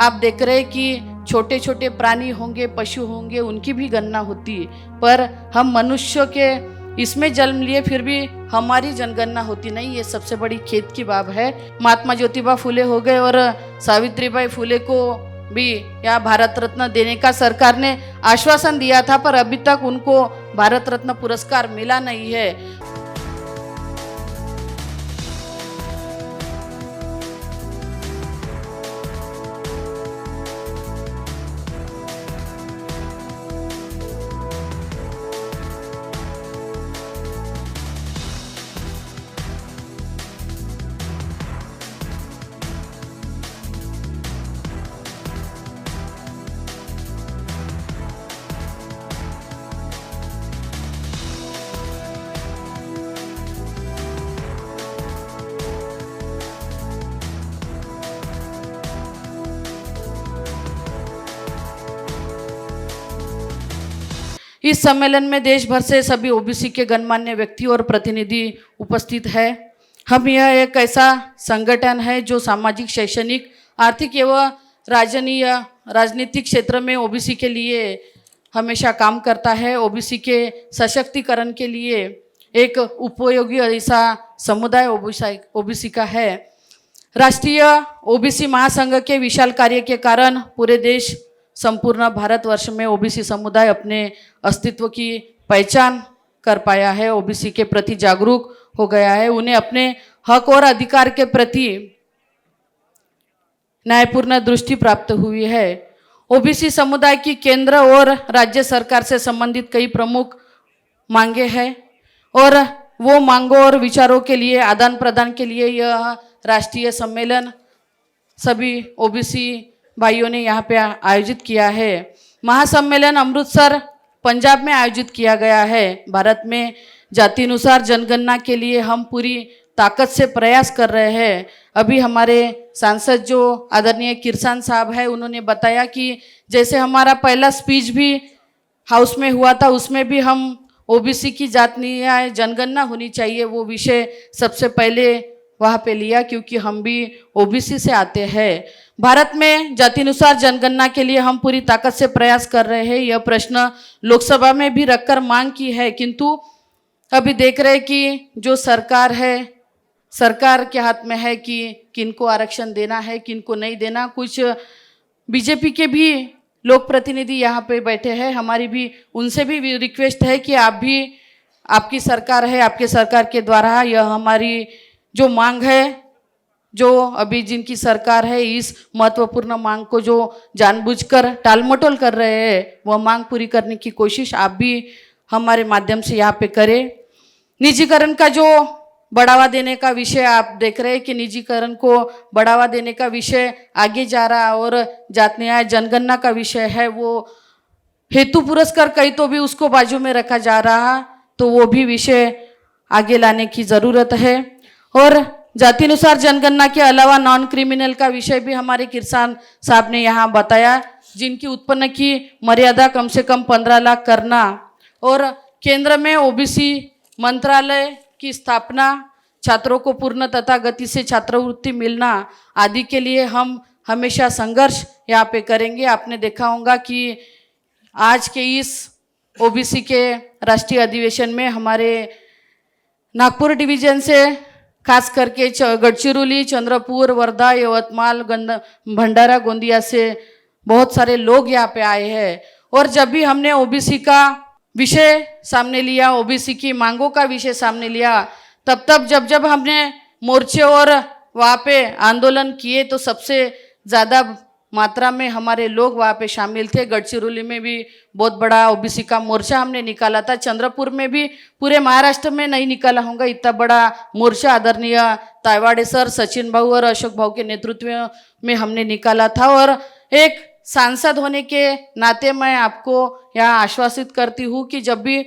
आप देख रहे हैं कि छोटे छोटे प्राणी होंगे, पशु होंगे, उनकी भी गणना होती है, पर हम मनुष्य के इसमें जन्म लिए फिर भी हमारी जनगणना होती नहीं। ये सबसे बड़ी खेद की बात है। महात्मा ज्योतिबा फुले हो गए और सावित्रीबाई फुले को भी यहाँ भारत रत्न देने का सरकार ने आश्वासन दिया था, पर अभी तक उनको भारत रत्न पुरस्कार मिला नहीं है। इस सम्मेलन में देश भर से सभी ओबीसी के गणमान्य व्यक्ति और प्रतिनिधि उपस्थित है। हम यह एक ऐसा संगठन है जो सामाजिक, शैक्षणिक, आर्थिक एवं राजनीतिक क्षेत्र में ओबीसी के लिए हमेशा काम करता है। ओबीसी के सशक्तिकरण के लिए एक उपयोगी ऐसा समुदाय ओबीसी का है। राष्ट्रीय ओबीसी महासंघ के विशाल कार्य के कारण पूरे देश, संपूर्ण भारतवर्ष में ओबीसी समुदाय अपने अस्तित्व की पहचान कर पाया है, ओबीसी के प्रति जागरूक हो गया है, उन्हें अपने हक और अधिकार के प्रति न्यायपूर्ण दृष्टि प्राप्त हुई है। ओबीसी समुदाय की केंद्र और राज्य सरकार से संबंधित कई प्रमुख मांगे हैं और वो मांगों और विचारों के लिए आदान प्रदान के लिए यह राष्ट्रीय सम्मेलन सभी ओबीसी भाइयों ने यहाँ पे आयोजित किया है। महासम्मेलन अमृतसर, पंजाब में आयोजित किया गया है। भारत में जातिनुसार जनगणना के लिए हम पूरी ताकत से प्रयास कर रहे हैं। अभी हमारे सांसद जो आदरणीय किरसान साहब है, उन्होंने बताया कि जैसे हमारा पहला स्पीच भी हाउस में हुआ था, उसमें भी हम ओबीसी की जात न्याय जनगणना होनी चाहिए, वो विषय सबसे पहले वहाँ पे लिया, क्योंकि हम भी ओबीसी से आते हैं। भारत में जातिनुसार जनगणना के लिए हम पूरी ताकत से प्रयास कर रहे हैं। यह प्रश्न लोकसभा में भी रखकर मांग की है, किंतु अभी देख रहे हैं कि जो सरकार है, सरकार के हाथ में है कि किनको आरक्षण देना है, किनको नहीं देना। कुछ बीजेपी के भी लोक प्रतिनिधि यहाँ पे बैठे हैं, हमारी भी उनसे भी रिक्वेस्ट है कि आप भी, आपकी सरकार है, आपके सरकार के द्वारा यह हमारी जो मांग है, जो अभी जिनकी सरकार है, इस महत्वपूर्ण मांग को जो जानबूझकर टालमटोल कर रहे हैं, वह मांग पूरी करने की कोशिश आप भी हमारे माध्यम से यहाँ पे करें। निजीकरण का जो बढ़ावा देने का विषय आप देख रहे हैं कि निजीकरण को बढ़ावा देने का विषय आगे जा रहा, और जात न्याय जनगणना का विषय है वो हेतु पुरस्कार कहीं तो भी उसको बाजू में रखा जा रहा, तो वो भी विषय आगे लाने की ज़रूरत है। और जातिनुसार जनगणना के अलावा नॉन क्रिमिनल का विषय भी हमारे किरसान साहब ने यहाँ बताया, जिनकी उत्पन्न की मर्यादा कम से कम 15 लाख करना और केंद्र में ओबीसी मंत्रालय की स्थापना, छात्रों को पूर्ण तथा गति से छात्रवृत्ति मिलना आदि के लिए हम हमेशा संघर्ष यहाँ पे करेंगे। आपने देखा होगा कि आज के इस ओबीसी के राष्ट्रीय अधिवेशन में हमारे नागपुर डिवीजन से खास करके गढ़चिरौली, चंद्रपुर, वर्धा, यवतमाल, भंडारा, गोंदिया से बहुत सारे लोग यहाँ पे आए हैं। और जब भी हमने ओबीसी का विषय सामने लिया, ओबीसी की मांगों का विषय सामने लिया, तब जब हमने मोर्चे और वहाँ पे आंदोलन किए, तो सबसे ज़्यादा मात्रा में हमारे लोग वहाँ पे शामिल थे। गढ़चिरौली में भी बहुत बड़ा ओबीसी का मोर्चा हमने निकाला था। चंद्रपुर में भी, पूरे महाराष्ट्र में नहीं निकाला होगा इतना बड़ा मोर्चा आदरणीय तायवाड़े सर, सचिन भाऊ और अशोक भाऊ के नेतृत्व में हमने निकाला था। और एक सांसद होने के नाते मैं आपको यहाँ आश्वासित करती हूँ कि जब भी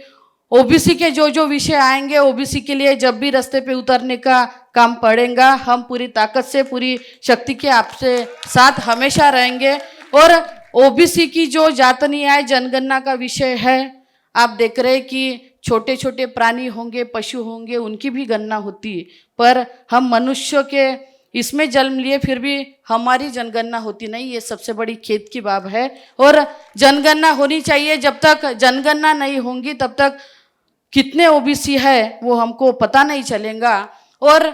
ओबीसी के जो विषय आएंगे, ओबीसी के लिए जब भी रास्ते पे उतरने का काम पड़ेगा, हम पूरी ताकत से, पूरी शक्ति के आपसे साथ हमेशा रहेंगे। और ओबीसी की जो जात न्याय जनगणना का विषय है, आप देख रहे हैं कि छोटे छोटे प्राणी होंगे, पशु होंगे, उनकी भी गणना होती है, पर हम मनुष्य के इसमें जन्म लिए फिर भी हमारी जनगणना होती नहीं, ये सबसे बड़ी खेद की बात है। और जनगणना होनी चाहिए, जब तक जनगणना नहीं होंगी तब तक कितने ओबीसी है वो हमको पता नहीं चलेगा। और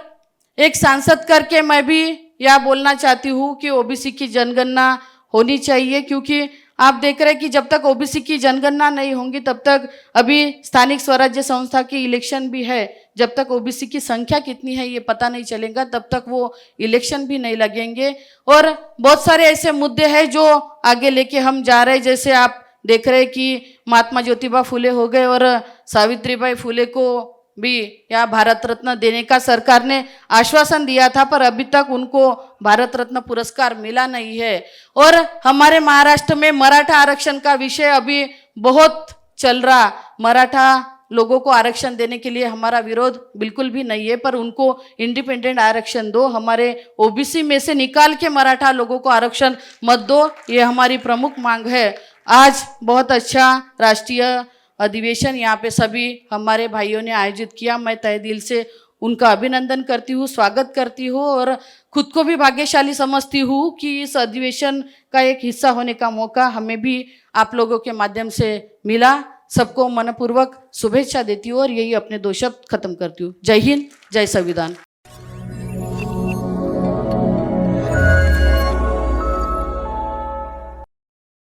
एक सांसद करके मैं भी यह बोलना चाहती हूँ कि ओबीसी की जनगणना होनी चाहिए, क्योंकि आप देख रहे हैं कि जब तक ओबीसी की जनगणना नहीं होंगी तब तक, अभी स्थानिक स्वराज्य संस्था की इलेक्शन भी है, जब तक ओबीसी की संख्या कितनी है ये पता नहीं चलेगा तब तक वो इलेक्शन भी नहीं लगेंगे। और बहुत सारे ऐसे मुद्दे हैं जो आगे लेके हम जा रहे हैं, जैसे आप देख रहे हैं कि महात्मा ज्योतिबा फुले हो गए और सावित्रीबाई फुले को भी या भारत रत्न देने का सरकार ने आश्वासन दिया था, पर अभी तक उनको भारत रत्न पुरस्कार मिला नहीं है। और हमारे महाराष्ट्र में मराठा आरक्षण का विषय अभी बहुत चल रहा, मराठा लोगों को आरक्षण देने के लिए हमारा विरोध बिल्कुल भी नहीं है, पर उनको इंडिपेंडेंट आरक्षण दो, हमारे ओबीसी में से निकाल के मराठा लोगों को आरक्षण मत दो, ये हमारी प्रमुख मांग है। आज बहुत अच्छा राष्ट्रीय अधिवेशन यहाँ पे सभी हमारे भाइयों ने आयोजित किया, मैं तहे दिल से उनका अभिनंदन करती हूँ, स्वागत करती हूँ और खुद को भी भाग्यशाली समझती हूँ कि इस अधिवेशन का एक हिस्सा होने का मौका हमें भी आप लोगों के माध्यम से मिला। सबको मनपूर्वक शुभेच्छा देती हूँ और यही अपने 2 शब्द खत्म करती हूँ। जय हिंद, जय संविधान।